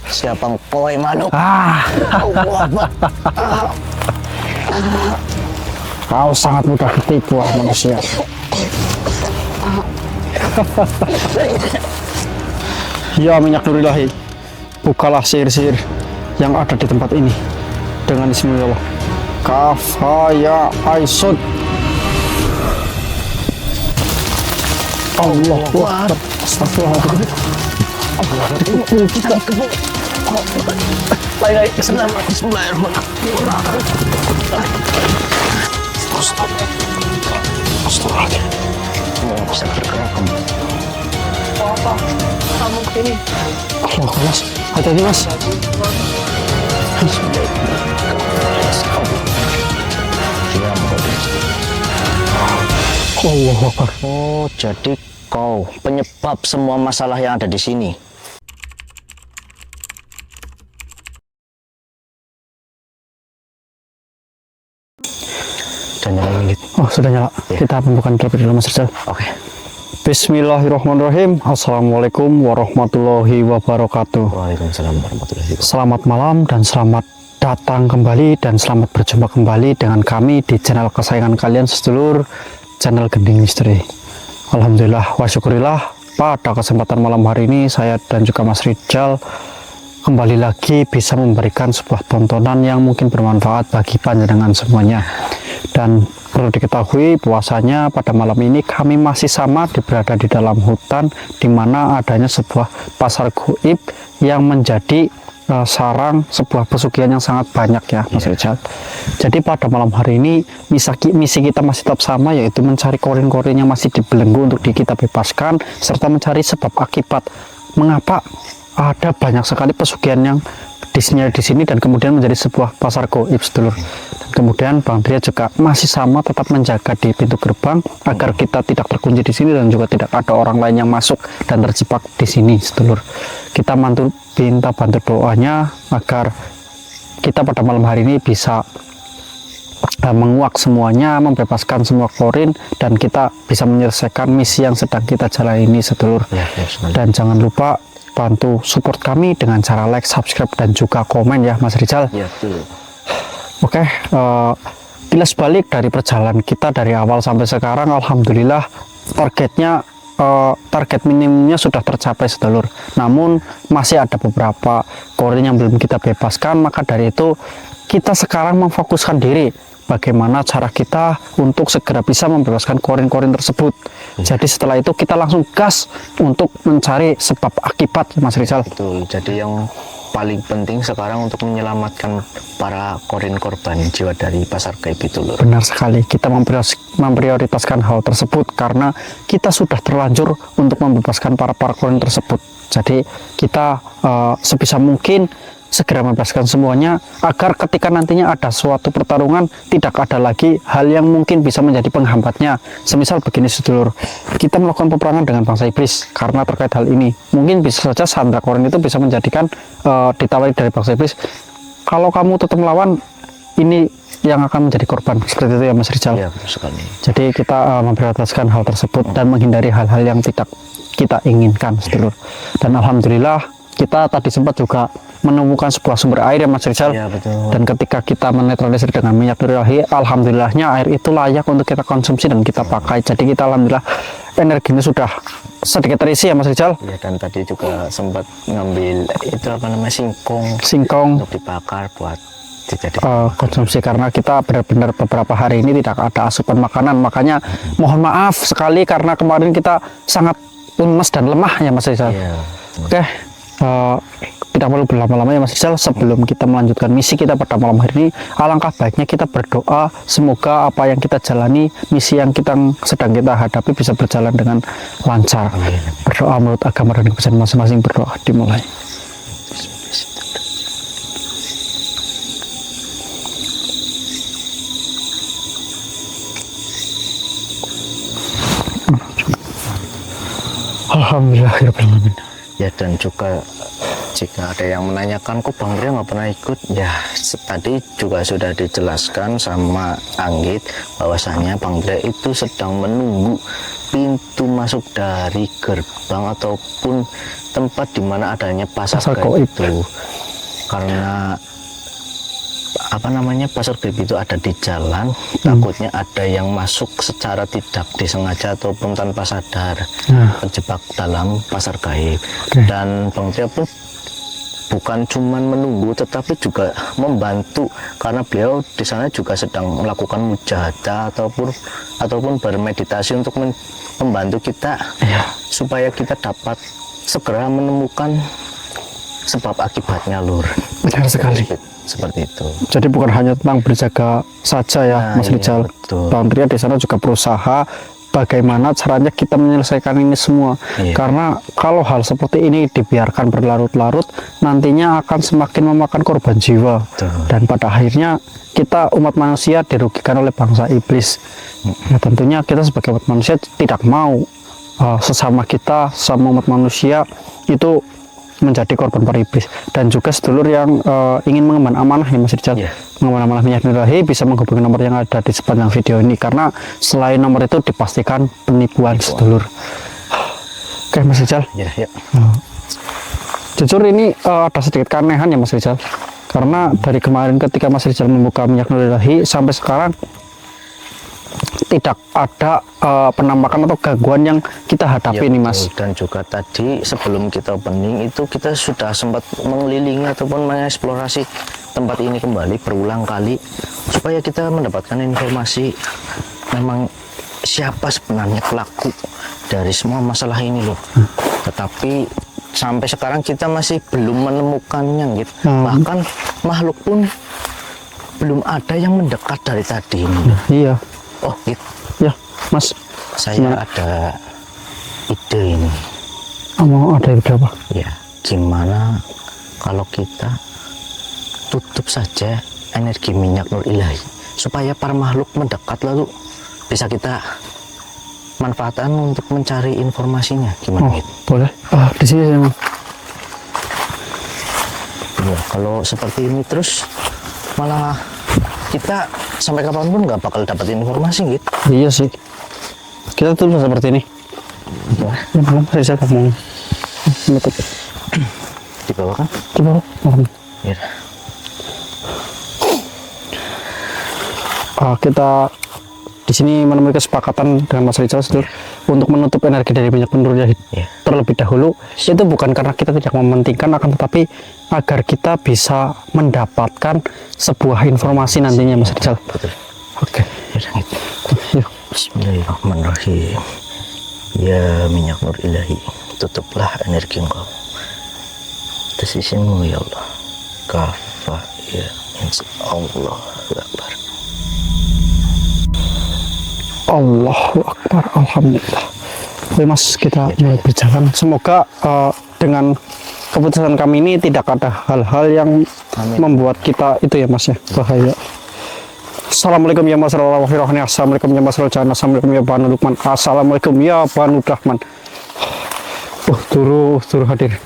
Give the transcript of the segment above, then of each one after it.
Siapa engkau, Manuk? Kau sangat mudah ditipu, manusia. Ya minyak nurilahi, bukalah sihir-sihir yang ada di tempat ini dengan bismillah. Kafaya Aisud. Allahu Akbar. Astagfirullahaladzim. Astagfirullahaladzim. Bisa bergerak kamu. Apa? Kamu kesini. Allah, Mas. Hati-hati, Mas. Allah Akbar. Oh, jadi kau penyebab semua masalah yang ada di sini. Dan nyala lilin. Oh, sudah nyala. Ya. Kita pembukaan terlebih dahulu, Mas Rizal. Oke. Bismillahirrahmanirrahim. Assalamualaikum warahmatullahi wabarakatuh. Waalaikumsalam warahmatullahi wabarakatuh. Selamat malam dan selamat datang kembali dan selamat berjumpa kembali dengan kami di channel kesayangan kalian sedulur, channel Gending Misteri. Alhamdulillah wa syukurillah, pada kesempatan malam hari ini saya dan juga Mas Rizal kembali lagi bisa memberikan sebuah tontonan yang mungkin bermanfaat bagi panjenengan semuanya. Dan perlu diketahui bahwasanya pada malam ini kami masih sama berada di dalam hutan, di mana adanya sebuah pasar goib yang menjadi sarang sebuah pesugihan yang sangat banyak ya, Mas Rizal. Jadi pada malam hari ini misi kita masih tetap sama, yaitu mencari korin-korin yang masih dibelenggu untuk kita bebaskan, serta mencari sebab akibat mengapa ada banyak sekali pesugihan yang disinyalir di sini dan kemudian menjadi sebuah pasar goib, sedulur. Dan kemudian Bang Tria juga masih sama tetap menjaga di pintu gerbang agar kita tidak terkunci di sini dan juga tidak ada orang lain yang masuk dan terjebak di sini, sedulur. Kita minta bantu doanya agar kita pada malam hari ini bisa menguak semuanya, membebaskan semua korin, dan kita bisa menyelesaikan misi yang sedang kita jalani ini, sedulur. Dan jangan lupa bantu support kami dengan cara like, subscribe, dan juga komen ya, Mas Rizal. Ya, betul. Oke, kilas balik dari perjalanan kita dari awal sampai sekarang, alhamdulillah target minimumnya sudah tercapai, sedulur. Namun masih ada beberapa korin yang belum kita bebaskan, maka dari itu kita sekarang memfokuskan diri bagaimana cara kita untuk segera bisa membebaskan korin-korin tersebut. Jadi setelah itu kita langsung gas untuk mencari sebab akibat, Mas Rizal. Betul. Jadi yang paling penting sekarang untuk menyelamatkan para korin korban jiwa dari pasar gaib itu, lur. Benar sekali, kita memprioritaskan hal tersebut karena kita sudah terlanjur untuk membebaskan para korin tersebut. Jadi kita sebisa mungkin segera membebaskan semuanya agar ketika nantinya ada suatu pertarungan tidak ada lagi hal yang mungkin bisa menjadi penghambatnya. Semisal begini, sedulur, kita melakukan peperangan dengan bangsa iblis karena terkait hal ini. Mungkin bisa saja Sandra Korin itu bisa menjadikan ditawari dari bangsa iblis, kalau kamu tetap melawan, ini yang akan menjadi korban, seperti itu ya, Mas Rizal. Ya, betul sekali. Jadi kita memprioritaskan hal tersebut dan menghindari hal-hal yang tidak kita inginkan, sedulur. Dan alhamdulillah kita tadi sempat juga menemukan sebuah sumber air ya, Mas Rizal. Ya, betul. Dan ketika kita menetralisir dengan minyak nurilahi, alhamdulillahnya air itu layak untuk kita konsumsi dan kita pakai. Jadi kita alhamdulillah energinya sudah sedikit terisi ya, Mas Rizal. Ya, dan tadi juga sempat ngambil itu apa namanya, Singkong untuk dibakar buat konsumsi, karena kita benar-benar beberapa hari ini tidak ada asupan makanan. Makanya mohon maaf sekali karena kemarin kita sangat lemas dan lemah ya, Mas Rizal. Ya, Oke, tidak perlu berlama-lama ya, Mas Rizal. Sebelum kita melanjutkan misi kita pada malam hari ini, alangkah baiknya kita berdoa semoga apa yang kita jalani, misi yang sedang kita hadapi bisa berjalan dengan lancar. Berdoa menurut agama dan kepercayaan masing-masing. Berdoa dimulai. Alhamdulillahirrahmanirrahim. Ya, dan juga jika ada yang menanyakan kok Bang Tria nggak pernah ikut, ya tadi juga sudah dijelaskan sama Anggit bahwasanya Bang Tria itu sedang menunggu pintu masuk dari gerbang ataupun tempat di mana adanya pasar Pasar gaib gaib. itu. Karena apa namanya, pasar gaib itu ada di jalan, takutnya ada yang masuk secara tidak disengaja ataupun tanpa sadar, Nah. terjebak dalam pasar gaib. Oke. Dan Bang Tria pun bukan cuman menunggu tetapi juga membantu, karena beliau di sana juga sedang melakukan mujahadah ataupun bermeditasi untuk membantu kita Iya. supaya kita dapat segera menemukan sebab akibatnya, Lur. Benar sekali. Seperti itu. Jadi bukan hanya tentang berjaga saja ya, Nah, Mas iya, Rijal. betul. Bang Tria di sana juga berusaha bagaimana caranya kita menyelesaikan ini semua. Iya. Karena kalau hal seperti ini dibiarkan berlarut-larut, nantinya akan semakin memakan korban jiwa. Betul. Dan pada akhirnya kita umat manusia dirugikan oleh bangsa iblis. Ya, tentunya kita sebagai umat manusia tidak mau sesama kita, sama umat manusia itu menjadi korban para iblis. Dan juga sedulur yang ingin mengemban amanah ya Mas Rijal, Iya. mengemban amanah minyak nurahi bisa menghubungi nomor yang ada di sepanjang video ini, karena selain nomor itu dipastikan penipuan sedulur. Oke Mas Rijal, Ya, ya. jujur ini ada sedikit keanehan ya Mas Rijal, karena dari kemarin ketika Mas Rijal membuka minyak nurahi sampai sekarang tidak ada penampakan atau gangguan yang kita hadapi Ya, nih betul. Mas. Dan juga tadi sebelum kita opening itu kita sudah sempat mengelilingi ataupun mengeksplorasi tempat ini kembali berulang kali supaya kita mendapatkan informasi memang siapa sebenarnya pelaku dari semua masalah ini loh. Tetapi sampai sekarang kita masih belum menemukannya gitu. Bahkan makhluk pun belum ada yang mendekat dari tadi ini. Iya. Oh gitu. Ya Mas, Saya ada ide ini. mau ada ide apa? Ya, gimana kalau kita tutup saja energi minyak nur ilahi supaya para makhluk mendekat lalu bisa kita manfaatkan untuk mencari informasinya. Gimana Oh, gitu? boleh. Di sini saya mau. Ya, kalau seperti ini terus malah kita sampai kapanpun nggak bakal dapat informasi gitu. Iya sih. Kita tuh seperti ini. Ya, Ya belum saya kamu menutup. di bawah kan? Coba. Ya. Kita di sini menemui kesepakatan dengan Mas Rijal sedulur, untuk menutup energi dari minyak nurahi Ya. terlebih dahulu. Itu bukan karena kita tidak mementingkan, akan tetapi agar kita bisa mendapatkan sebuah informasi nantinya Mas Rijal. Betul. Oke. Ya, gitu. Yuk. Bismillahirrahmanirrahim. Ya minyak nur ilahi, tutuplah energi engkau atas izinmu ya Allah. Kafa ya insya-Allah Akbar. Allahu Akbar, alhamdulillah. Oke Mas, kita mulai berjalan. Semoga dengan keputusan kami ini tidak ada hal-hal yang Amin. membuat kita itu ya Mas ya bahaya. Assalamualaikum ya Mas Rohani, assalamualaikum ya Mas Rojan, assalamualaikum ya Banu Lukman, assalamualaikum ya Banu Dahman. Turu hadir.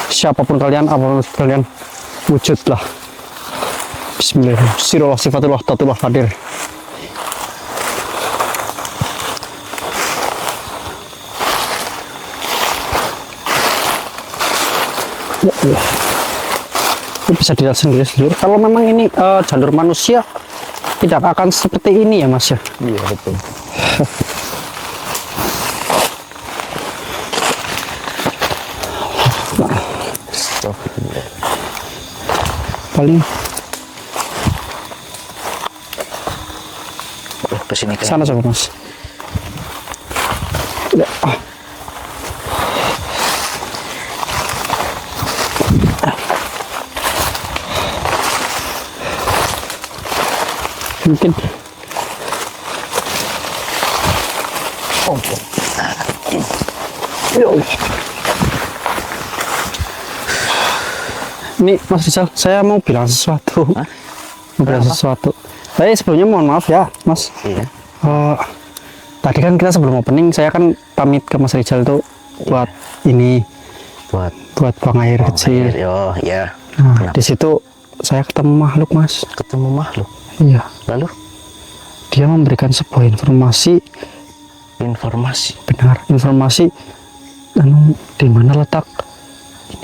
Siapapun kalian, apapun kalian, wujudlah. Bismillahirrahmanirrahim. Sirullah sifatullah tatullah hadir. Ya Allah. Ini bisa dilihat sendiri sedulur. Kalau memang ini jalur manusia tidak akan seperti ini ya Mas ya. Iya betul. Astagfirullah. Paling Kesini kan? sana coba Mas. Ya, mungkin ya Allah. Ini Mas Rizal, saya mau bilang sesuatu. Hah? Mau bilang sesuatu. Tapi sebelumnya mohon maaf ya, Mas. Iya. Tadi kan kita sebelum opening, saya kan pamit ke Mas Rizal tuh buat ini, Buat buat buang air kecil. Oh ya. Nah, di situ saya ketemu makhluk, Mas. Ketemu makhluk. Iya. Lalu? Dia memberikan sebuah informasi Informasi. Benar, informasi di mana letak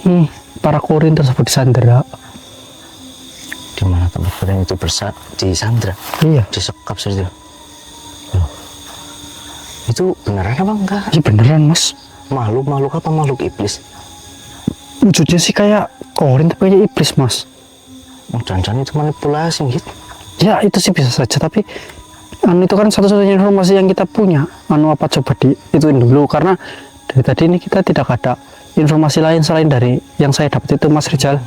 ini para korin tersebut disandera. Di mana tempat kalian itu di Sandra? Iya, Disekap saja. Loh, itu beneran apa enggak? iya beneran mas. Makhluk apa makhluk iblis? Wujudnya sih kayak korin tapi kayak iblis mas. Oh, jangan itu manipulasi gitu. Ya itu sih bisa saja, tapi itu kan satu-satunya informasi yang kita punya. Apa coba ituin dulu, karena dari tadi ini kita tidak ada informasi lain selain dari yang saya dapat itu Mas Rizal.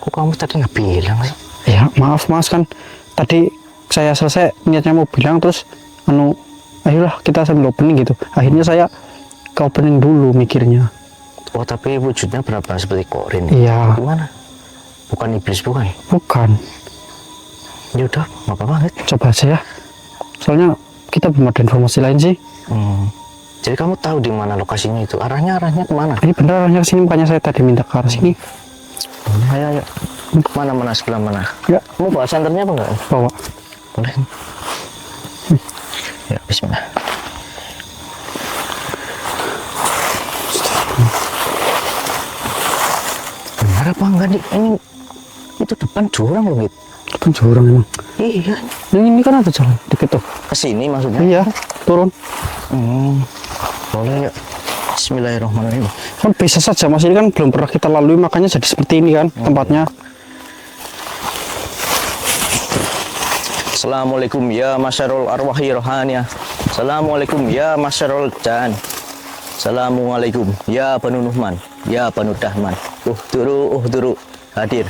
Kok kamu tadi nggak bilang sih? Ya maaf mas, kan tadi saya selesai niatnya mau bilang, terus ayolah kita sambil opening gitu. Akhirnya saya ke opening dulu mikirnya. Oh, tapi wujudnya berapa seperti korin? Iya. Gimana? Bukan iblis, bukan? Bukan. Ya udah, nggak apa-apa gitu. Coba aja ya. Soalnya kita belum ada informasi lain sih. Jadi kamu tahu di mana lokasinya itu? Arahnya kemana? Ini bener arahnya ke sini, makanya saya tadi minta ke arah sini. Ayo. Mana sebelah mana? Ya, Kamu bawa senternya apa enggak? bawa. Boleh. Ya, bismillah. Benar apa enggak nih? Itu depan jurang loh, gitu. Depan jurang emang. Iya. Ini kan ada jalan dikit tuh. Kesini maksudnya? Iya, turun. Boleh ya. Bismillahirrahmanirrahim. Kan bisa saja mas, ini kan belum pernah kita lalui, makanya jadi seperti ini kan tempatnya. Assalamualaikum ya masyarul arwahi rohania. Assalamualaikum ya masyarul jan. Assalamualaikum ya penunuhman, ya penudahman. Uhduru hadir.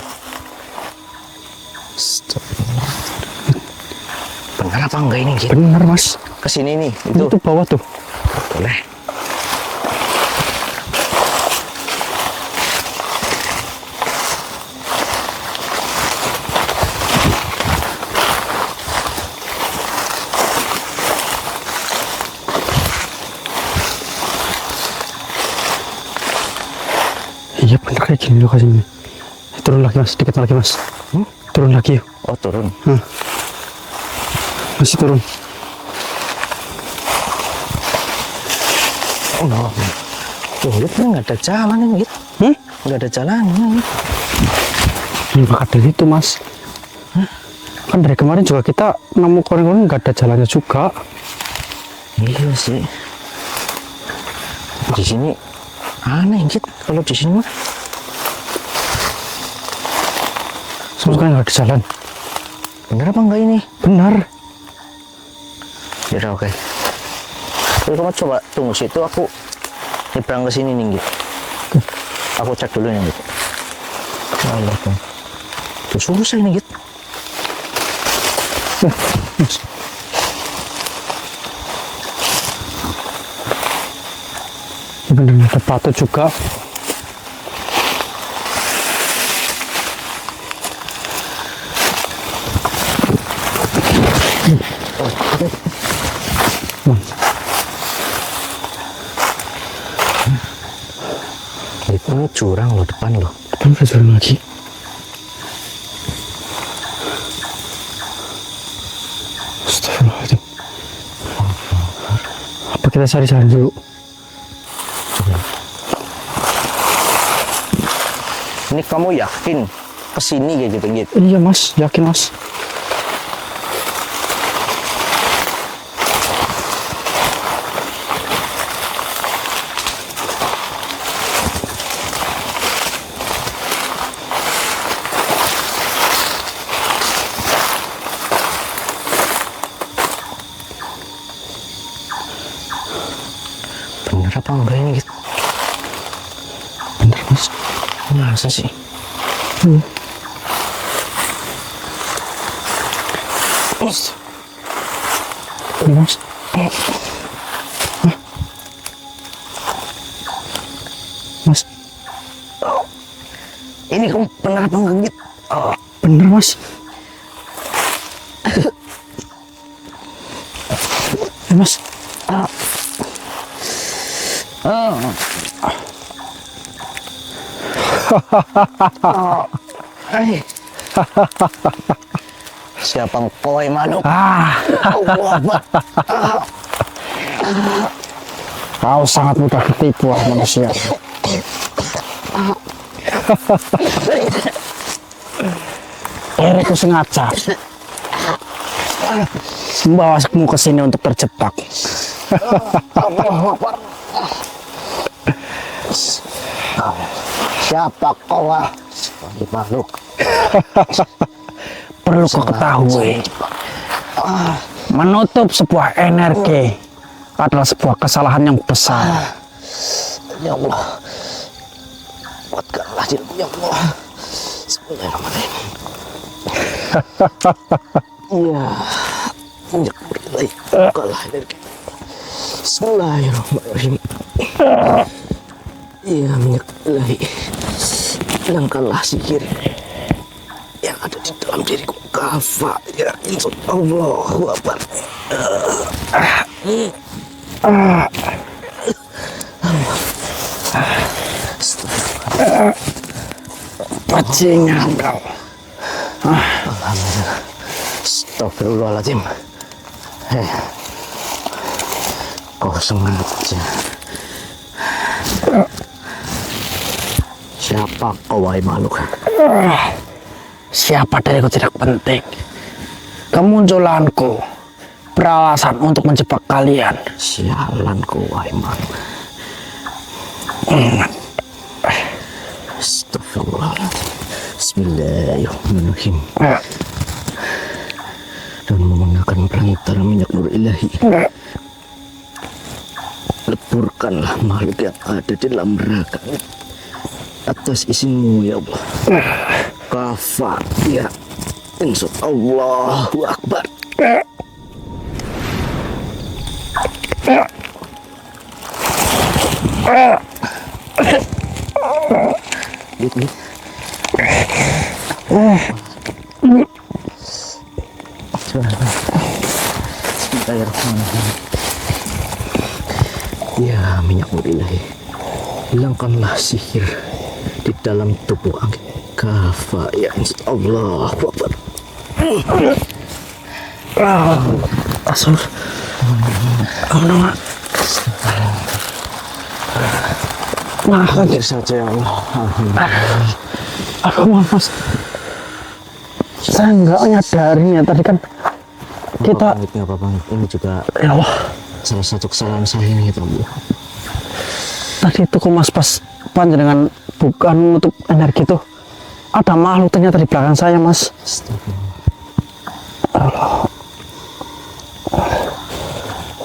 Benar apa enggak ini gitu? Bener mas. Kesini nih, Itu bawah tuh. boleh. Iya bener kayak gini lokasinya. Turun lagi mas, dikit lagi mas. Turun lagi yuk. Oh, turun. Masih turun. Oh, no. Tuh, lihat kan nggak ada jalan ini, gitu. Nggak ada jalannya. Ini bakat dari itu mas. Kan dari kemarin juga kita nemu koring-koring nggak ada jalannya juga. Iya sih. Di sini aneh gitu. Kalau di sini mah Sama sekali nggak ada jalan. bener apa enggak ini? Benar. Ya udah, oke. Jadi kamu coba tunggu situ, aku nyebrang ke sini nih gitu. Aku cek dulu nih gitu. Allah tuh. Tuh susah ini gitu. Mas. Ini bener ada batu juga. Ini jurang loh, depan loh. Depan ada jurang lagi. Astagfirullahaladzim. Apa kita cari jalan dulu? Ini kamu yakin kesini kayak gitu? Iya mas, yakin mas. Bener apa enggak ini gitu? Bener mas. Masa sih? Ini mas. Mas, Ini kamu bener apa enggak gitu? bener mas. Mas. Siapa engkau, Manuk? Ah, Allah Akbar. Kau sangat mudah ditipu manusia. Aku sengaja membawamu ke sini untuk terjebak. Siapa kau? Makhluk. Perlu kau ketahui, menutup sebuah energi adalah sebuah kesalahan yang besar. Ya Allah, kuatkanlah diriku ya Allah. Bismillahirrahmanirrahim. Iya, minyak berilahi, bukalah energi. Bismillahirrahmanirrahim. Iya, minyak ilahi, hilangkanlah sihir yang ada di dalam diriku. Kafa ya insya Allahu Akbar. Bajingan kau. Astagfirullahaladzim. Kau sengaja. Siapa kau wahai makhluk? Siapa dariku tidak penting. Kemunculanku beralasan untuk menjebak kalian. Sialan kau wahai makhluk. Astagfirullahaladzim. Bismillahirrahmanirrahim. Dan menggunakan perantara minyak nur ilahi, leburkanlah makhluk yang ada di dalam neraka atas izinmu ya Allah. Kafa ya insya Allahu Akbar. Git. Bismillahirrahmanirrahim. Ya minyak nur ilahi, hilangkanlah sihir di dalam tubuh angin. Kafa ya insya Allah. Asur. Nama. Hadir saja ya Allah. Aku mohon mas. Saya nggak menyadarinya tadi kan kita. Nggak apa-apa. Ini juga Ya Allah. salah satu kesalahan saya ini ya Allah. Tadi itu kok mas pas panjenengan bukan menutup energi tuh. Ada makhluk ternyata di belakang saya mas. Allah.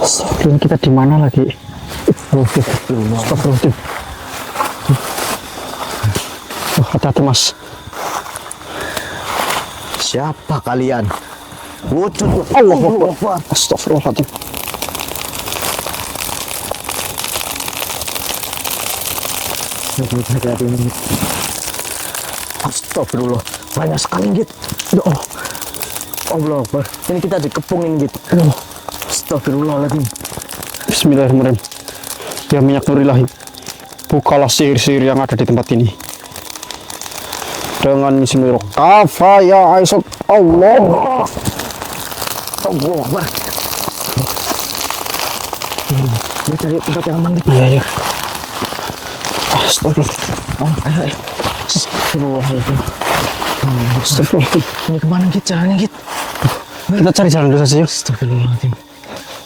Astagfirullah, kita di mana lagi? Astagfirullahaladzim. Oh, hati-hati mas. Siapa kalian? Wujud Allah Akbar. Astagfirullahaladzim. Astagfirullah, banyak sekali Git. Ya Allah. Allah Akbar. Ini kita dikepung ini Git. Astagfirullahaladzim. Bismillahirrahmanirrahim. Ya minyak nur ilahi, bukalah sihir-sihir yang ada di tempat ini dengan bismillah. Kafa ya Aisyah. Allah. Allah Akbar. Kita cari tempat yang aman Git. Iya ya. Astagfirullah. Ayo. Astagfirullahaladzim. Astagfirullah. Ini kemana Git? Jalannya Git? Kita cari jalan dulu saja yuk. Astagfirullahaladzim.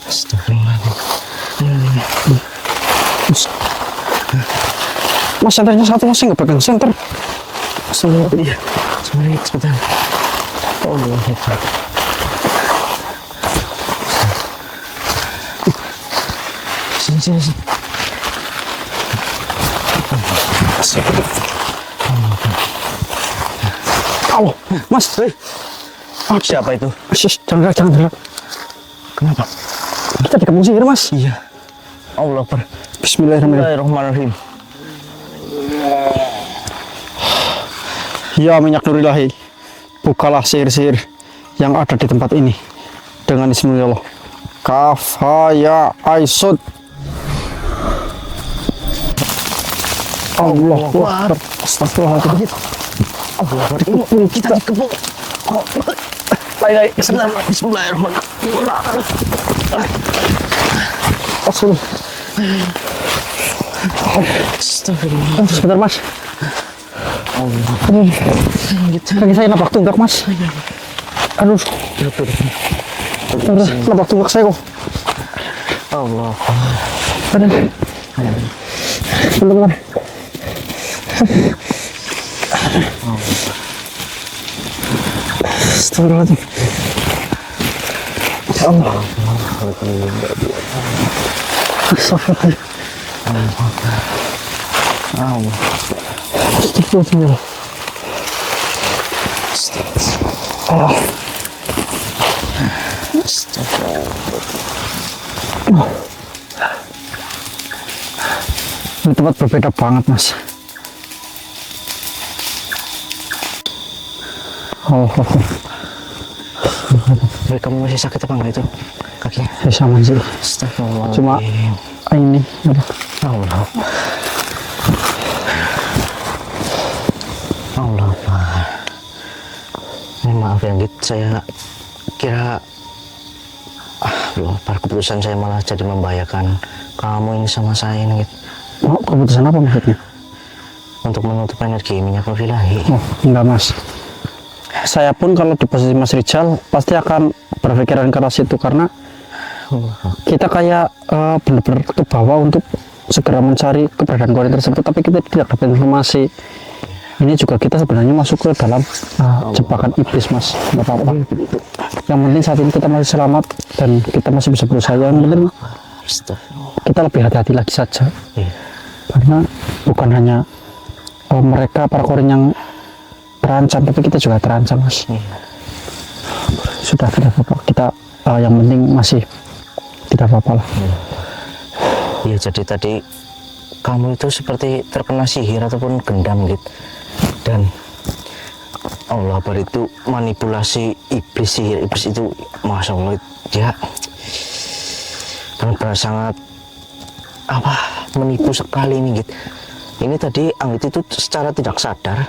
Astagfirullahaladzim. Mas senternya satu mas, nggak pegang senter. Iya. Sebentar. Allah Akbar. Sini. Allah, mas. Siapa itu? Jangan gerak. Kenapa? Kita dikepung sihir mas. Iya. Allah Akbar. Bismillahirrahmanirrahim. Bismillahirrahmanirrahim. Ya minyak nur ilahi, bukalah sihir-sihir yang ada di tempat ini dengan bismillah. Kafa ya Aisyah. Allah Akbar. Astagfirullahaladzim. Allah Akbar. Ini kita dikepung. Bismillahirrahmanirrahim. Astagfirullah. Sebentar mas. Aduh, kaki saya nabrak tunggak mas. Aduh, nabrak tunggak saya kok. Allah. Aduh, bentar. Astagfirullahaladzim. Ya Allah. Astagfirullahaladzim. Astagfirullahaladzim. Allah. Ini tempat berbeda banget mas. Oh, Kamu masih sakit apa enggak itu kakinya? sama sih. Astagfirullah. Cuma ini. Allah. Allah, Pak. Ini maaf ya, Git. Saya kira loh, para keputusan saya malah jadi membahayakan kamu ini sama saya ini, Git. Oh, keputusan apa maksudnya? Untuk menutup energi minyak ilahi. Oh, enggak mas. Saya pun kalau di posisi Mas Rijal pasti akan berpikiran keras itu, karena kita kayak benar-benar ke bawah untuk segera mencari keberadaan korin tersebut, tapi kita tidak dapat informasi. Ini juga kita sebenarnya masuk ke dalam jebakan iblis mas. Nggak apa-apa. Yang penting saat ini kita masih selamat dan kita masih bisa berusaha. Yang penting kita lebih hati-hati lagi saja. Karena bukan hanya mereka para korin yang terancam, tapi kita juga terancam mas. Sudah tidak apa-apa, kita yang penting masih tidak apa-apa lah. Iya, jadi tadi kamu itu seperti terkena sihir ataupun gendam gitu, dan Allah Akbar, itu manipulasi iblis, sihir iblis itu Masya Allah dia benar-benar sangat menipu sekali nih gitu. Ini tadi Anggit itu secara tidak sadar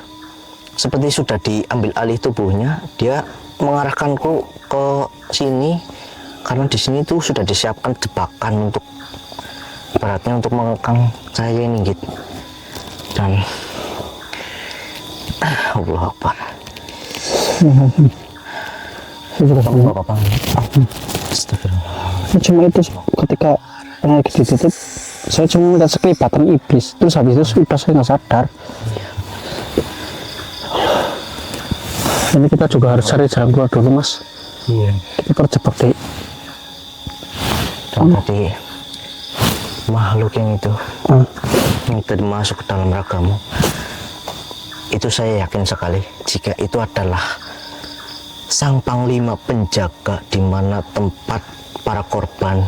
seperti sudah diambil alih tubuhnya, dia mengarahkanku ke sini karena di sini tuh sudah disiapkan jebakan untuk ibaratnya untuk mengekang saya ini gitu. Dan Allah Akbar. Apa-apa. Astagfirullah. Cuma itu ketika energi ditutup, saya cuma melihat sekelipatan iblis, terus habis itu sudah saya nggak sadar. Ini kita juga harus cari jalan keluar dulu mas. Iya. Kita terjebak di tadi makhluk yang itu yang tadi masuk ke dalam ragamu itu, saya yakin sekali jika itu adalah sang panglima penjaga di mana tempat para korban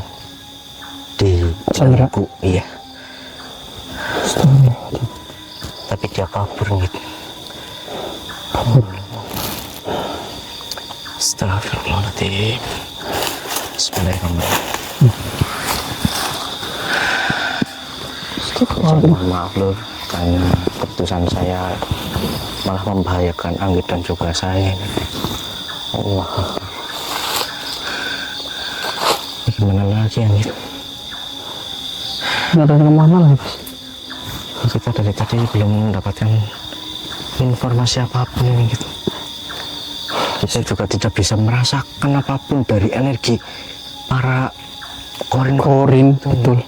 di Canggu. Iya. Tapi dia kabur gitu. Astagfirullahaladzim. Bismillahirrahmanirrahim. Maaf lur, karena keputusan saya malah membahayakan Anggit dan juga saya. Allah. Gimana lagi Anggit? nggak ada kemana lagi mas. Kita dari tadi belum mendapatkan informasi apapun ini gitu. Kita juga tidak bisa merasakan apapun dari energi para korin Betul.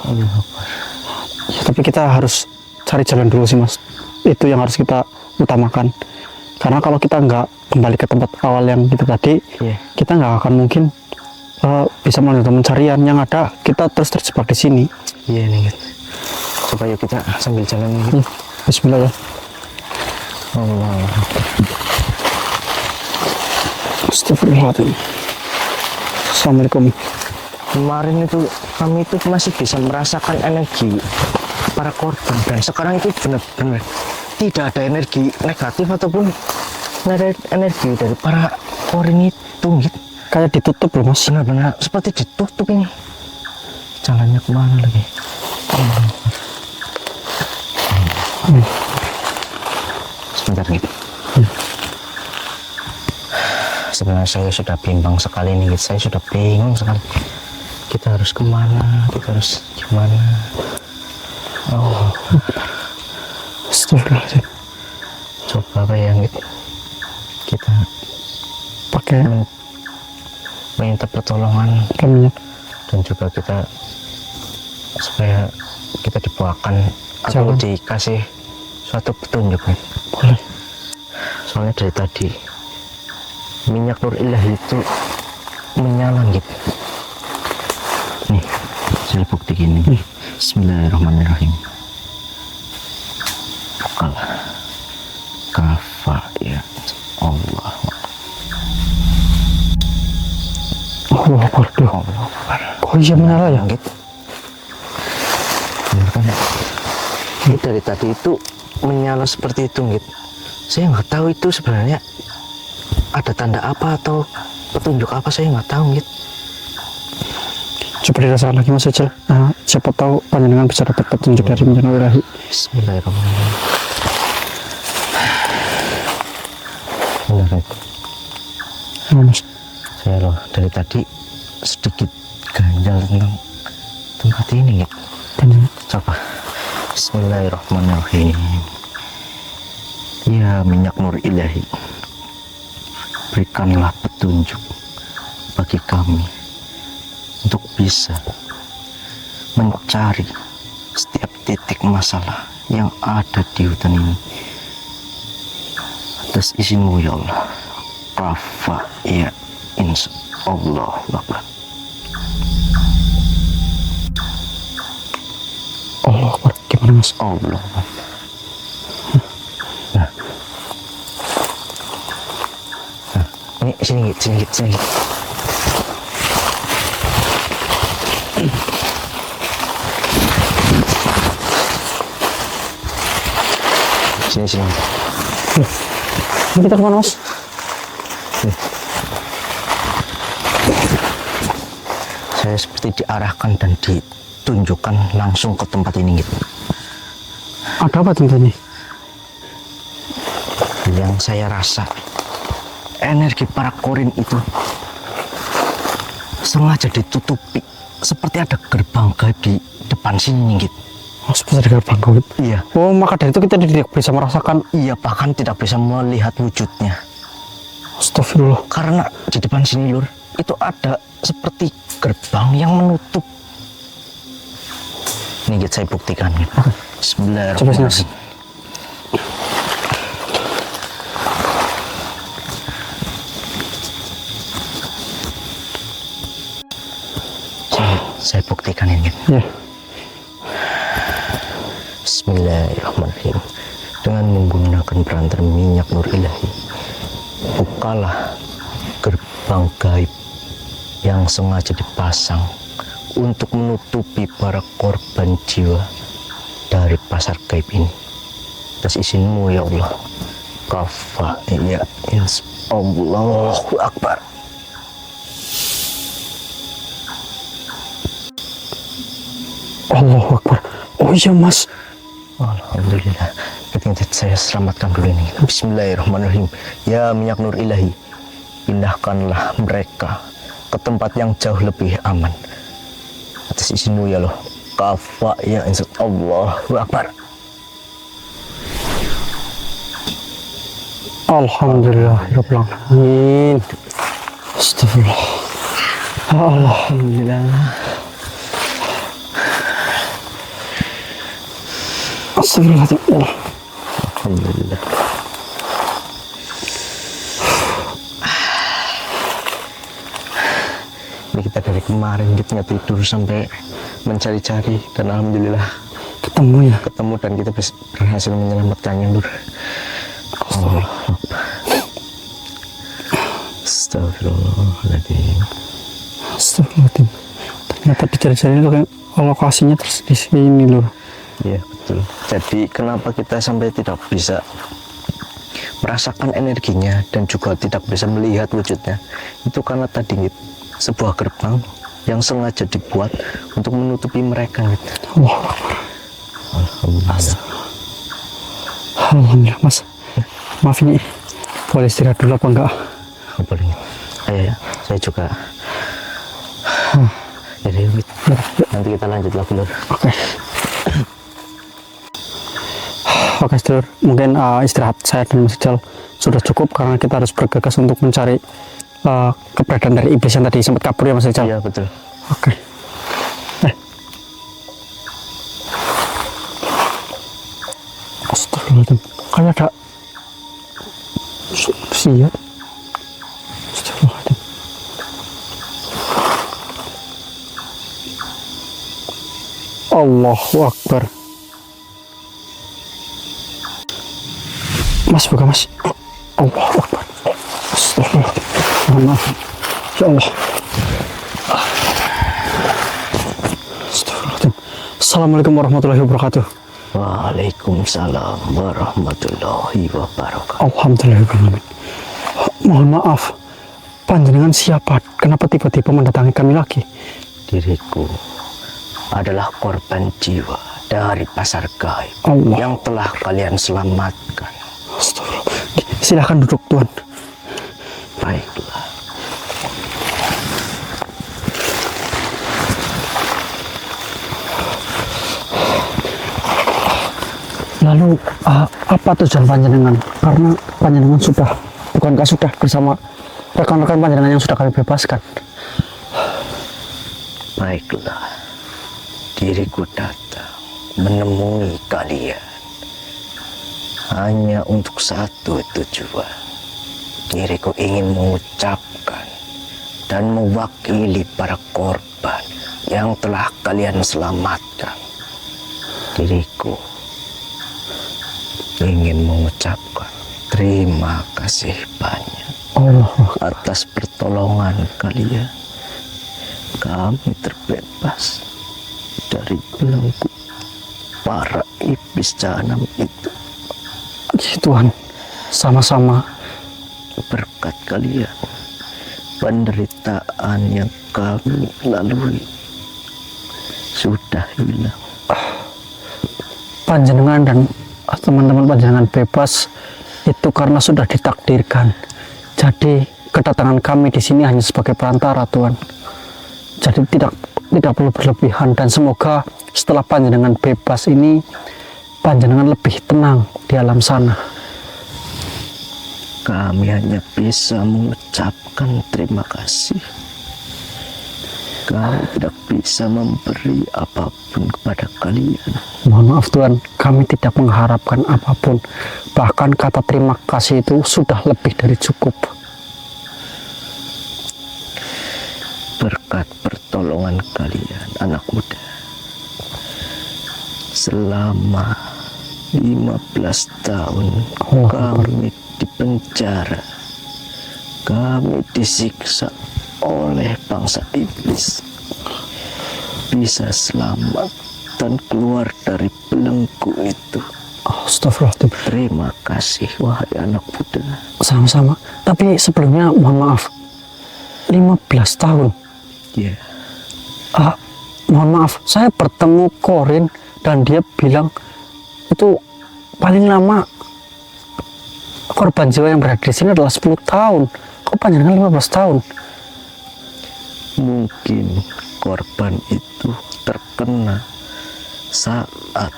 Ya, tapi kita harus cari jalan dulu sih mas, itu yang harus kita utamakan. Karena kalau kita nggak kembali ke tempat awal yang itu tadi, kita nggak akan mungkin bisa melanjutkan pencarian. Yang ada kita terus terjebak di sini. Iya nih gitu. Coba yuk kita sambil jalan gitu. Bismillah ya. Allah. Astagfirullahaladzim. Assalamualaikum. Kemarin itu kami itu masih bisa merasakan energi para korban, dan sekarang itu benar-benar tidak ada energi negatif ataupun energi dari para korin itu gitu. Kayak ditutup loh mas. Benar-benar seperti ditutup ini. Jalannya kemana lagi? Sebentar gitu. Sebenarnya saya sudah bimbang sekali nih, saya sudah bingung sekali. kita harus kemana, kita harus gimana. Oh, Astagfirullahaladzim. coba bayangin kita Pakai minta pertolongan kaminya. dan juga kita supaya kita dibawakan atau Jalan. dikasih suatu petunjuk nih. Boleh. Soalnya dari tadi minyak nur ilahi itu menyala gitu. Nih, saya bukti gini. Bismillahirrahmanirrahim. Kalah. Kafa ya Allah. Allah Akbar. Duh. Allah Akbar. Kok bisa menyala ya? Gitu. Bener kan ya? Ini dari tadi itu menyala seperti itu gitu. Saya nggak tahu itu sebenarnya ada tanda apa atau petunjuk apa, saya nggak tahu gitu. Coba dirasakan lagi Mas Ejal. Nah, siapa tahu panjenengan bisa dapat petunjuk dari minyak nur ilahi. Bismillahirrahmanirrahim. Benar kan? Nah, Mas. Saya loh dari tadi sedikit ganjal tentang tempat ini gitu. Panjenengan. Coba. Bismillahirrahmanirrahim. Ya minyak nur ilahi, berikanlah petunjuk bagi kami untuk bisa mencari setiap titik masalah yang ada di hutan ini. Atas izinmu ya Allah. Kafa ya insya Allah. Allah Akbar. Gimana Mas? Allah. Ini sini. Sini. Ini kita kemana Mas? Saya seperti diarahkan dan ditunjukkan langsung ke tempat ini gitu. Ada apa tentunya? Yang saya rasa energi para korin itu sengaja ditutupi, seperti ada gerbang gaib di depan sini gitu. Oh, seperti ada gerbang gaib. Iya. Oh, maka dari itu kita tidak bisa merasakan. Iya, bahkan tidak bisa melihat wujudnya. Astagfirullah. Karena di depan sini lur, itu ada seperti gerbang yang menutup. Ini gitu, saya buktikan. Coba sini Mas. Bismillahirrahmanirrahim. Saya buktikan ini. Ya. Bismillahirrahmanirrahim. Dengan menggunakan perantara minyak nur ilahi, bukalah gerbang gaib yang sengaja dipasang untuk menutupi para korban jiwa dari pasar gaib ini. Atas izinmu ya Allah. Kafa ya Allahu Akbar. Allahu Akbar. Oh iya Mas. Alhamdulillah. Ketika saya selamatkan dulu ini. Bismillahirrahmanirrahim. Ya minyak nur ilahi, pindahkanlah mereka ke tempat yang jauh lebih aman. Atas izinmu ya Allah. Kafa ya insya Allahu Akbar. Alhamdulillahirrahmanirrahim. Astagfirullah. Alhamdulillah. Astagfirullahaladzim. Alhamdulillah. Ini kita dari kemarin kita nggak tidur sampai mencari-cari dan alhamdulillah Ketemu ya. ketemu dan kita berhasil menyelamatkannya lur. Allah. Astagfirullahaladzim. Astagfirullahaladzim. Ternyata dicari-cari itu kan lokasinya terus di sini loh. Iya betul. Jadi kenapa kita sampai tidak bisa merasakan energinya dan juga tidak bisa melihat wujudnya, itu karena tadi gitu, sebuah gerbang yang sengaja dibuat untuk menutupi mereka gitu. Allah Akbar. Alhamdulillah. Alhamdulillah Mas. Maaf ini boleh istirahat dulu apa enggak? Boleh. Ayo ya, saya juga Jadi nanti kita lanjut lagi Lur. Oke. Oke sedulur, mungkin istirahat saya dan Mas Ijal sudah cukup karena kita harus bergegas untuk mencari keberadaan dari iblis yang tadi sempat kabur ya Mas Ijal. Iya betul. Oke. Astagfirullahaladzim, kayak ada siap. Astagfirullahaladzim. Allahu Akbar. Mas, buka Mas. Allahu Akbar. Astagfirullahaladzim. Mohon maaf. Ya Allah. Astagfirullahaladzim. Assalamualaikum warahmatullahi wabarakatuh. Waalaikumsalam warahmatullahi wabarakatuh. Alhamdulillah. Mohon maaf. Panjenengan siapa? Kenapa tiba-tiba mendatangi kami lagi? Diriku adalah korban jiwa dari pasar gaib Allah. yang telah kalian selamatkan. Astagfirullah. Silahkan duduk Tuan. Baiklah. Lalu apa tujuan panjenengan? Karena panjenengan bukankah sudah bersama rekan-rekan panjenengan yang sudah kami bebaskan? Baiklah. Diriku datang menemui kalian hanya untuk satu tujuan. Diriku ingin mengucapkan dan mewakili para korban yang telah kalian selamatkan. Diriku ingin mengucapkan terima kasih banyak Allah atas pertolongan kalian. Kami terbebas dari belenggu para iblis jahanam itu. Tuhan, sama-sama. Berkat kalian, penderitaan yang kami lalui sudah hilang. Panjenengan dan teman-teman panjenengan bebas itu karena sudah ditakdirkan. Jadi kedatangan kami di sini hanya sebagai perantara Tuhan. Jadi tidak perlu berlebihan, dan semoga setelah panjenengan bebas ini panjenengan lebih tenang di alam sana. Kami hanya bisa mengucapkan terima kasih. Kami tidak bisa memberi apapun kepada kalian. Mohon maaf Tuhan, kami tidak mengharapkan apapun. Bahkan kata terima kasih itu sudah lebih dari cukup. Berkat pertolongan kalian, anak muda, selama 15 tahun kami dipenjara, kami disiksa oleh bangsa iblis, bisa selamat dan keluar dari belenggu itu. Astagfirullahaladzim. Terima kasih wahai anak muda. Sama-sama. Tapi sebelumnya mohon maaf, 15 tahun. Ya. Mohon maaf, saya bertemu Korin dan dia bilang itu paling lama korban jiwa yang berada di sini adalah 10 tahun. Kok panjenengan 15 tahun? Mungkin korban itu terkena saat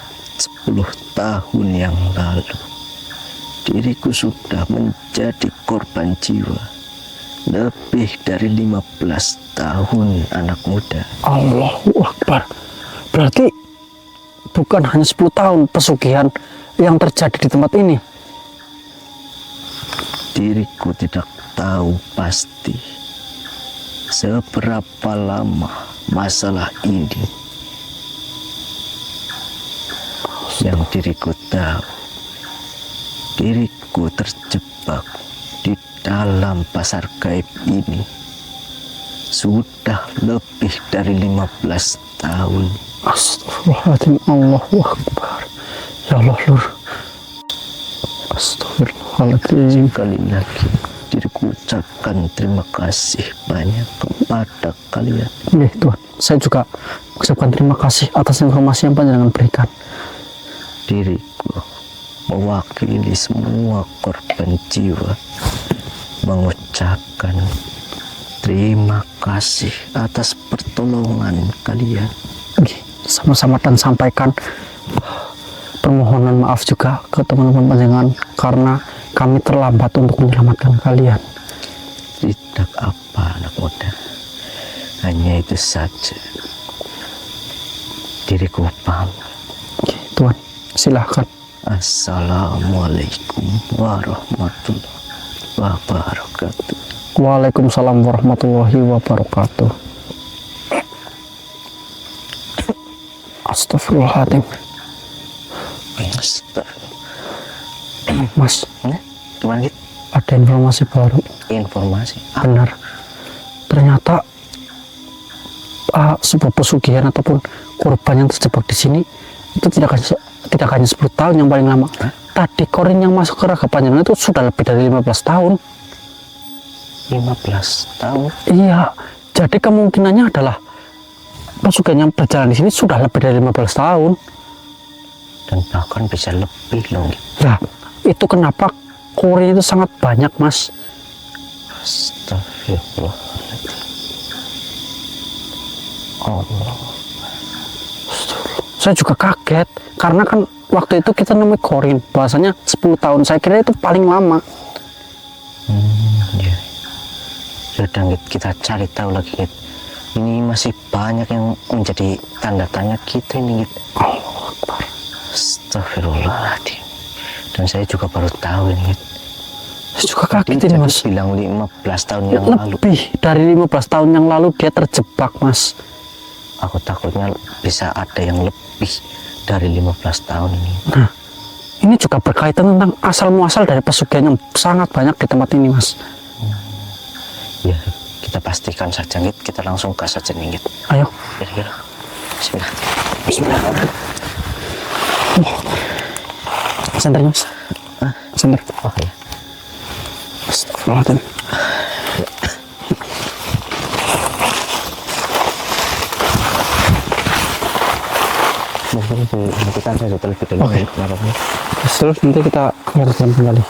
10 tahun yang lalu. Diriku sudah menjadi korban jiwa lebih dari 15 tahun, anak muda. Allahu Akbar. Berarti bukan hanya 10 tahun pesugihan yang terjadi di tempat ini. Diriku tidak tahu pasti seberapa lama masalah ini. Yang diriku tahu, diriku terjebak di dalam pasar gaib ini sudah lebih dari 15 tahun. Astagfirullahaladzim. Allahu Akbar. Ya Allah Lur. Astagfirullahaladzim. Sekali lagi diriku ucapkan terima kasih banyak kepada kalian. Nih Tuhan, saya juga mengucapkan terima kasih atas informasi yang panjenengan berikan. Diriku mewakili semua korban jiwa mengucapkan Terima kasih atas pertolongan kalian. Nggih, sama-sama, dan sampaikan permohonan maaf juga ke teman-teman panjenengan karena kami terlambat untuk menyelamatkan kalian. Tidak apa anak muda, hanya itu saja. Diriku paham. Nggih, Tuhan, silahkan. Assalamualaikum warahmatullahi wabarakatuh. Waalaikumsalam warahmatullahi wabarakatuh. Astagfirullahaladzim. Mas, Gimana gitu? ada informasi baru. Informasi Benar, ternyata sebuah pesugihan ataupun korban yang terjebak di sini itu tidak hanya 10 tahun yang paling lama. Tadi korin yang masuk ke raga panjenengan itu sudah lebih dari 15 tahun. 15 tahun. Iya, jadi kemungkinannya adalah pesugihan yang berjalan di sini sudah lebih dari 15 tahun. Dan bahkan bisa lebih loh. Nah, itu kenapa korin itu sangat banyak, Mas. Astagfirullahaladzim. Allah. Saya juga kaget karena kan waktu itu kita nemui korin bahasanya 10 tahun. Saya kira itu paling lama. Ya. Sudah kita cari tahu lagi Git. Ini masih banyak yang menjadi tanda tanya kita ini Git. Allahu Akbar. Astagfirullahaladzim. Dan saya juga baru tahu ini Git. Saya juga kaget ini, Mas. Bilang 15 tahun yang lalu. Lebih dari 15 tahun yang lalu dia terjebak, Mas. Aku takutnya bisa ada yang lebih dari 15 tahun ini. Nah, ini juga berkaitan tentang asal muasal dari pesugihan yang sangat banyak di tempat ini, Mas. Ya, kita pastikan saja Git. Kita langsung gas saja nih Git. Ayo. Ya. Bismillah. Bismillah. Senter, Mas. Senter. Oh ya. Astagfirullahaladzim. Mungkin kita saja terlebih dahulu. Oke. Terus nanti kita lanjutkan kembali.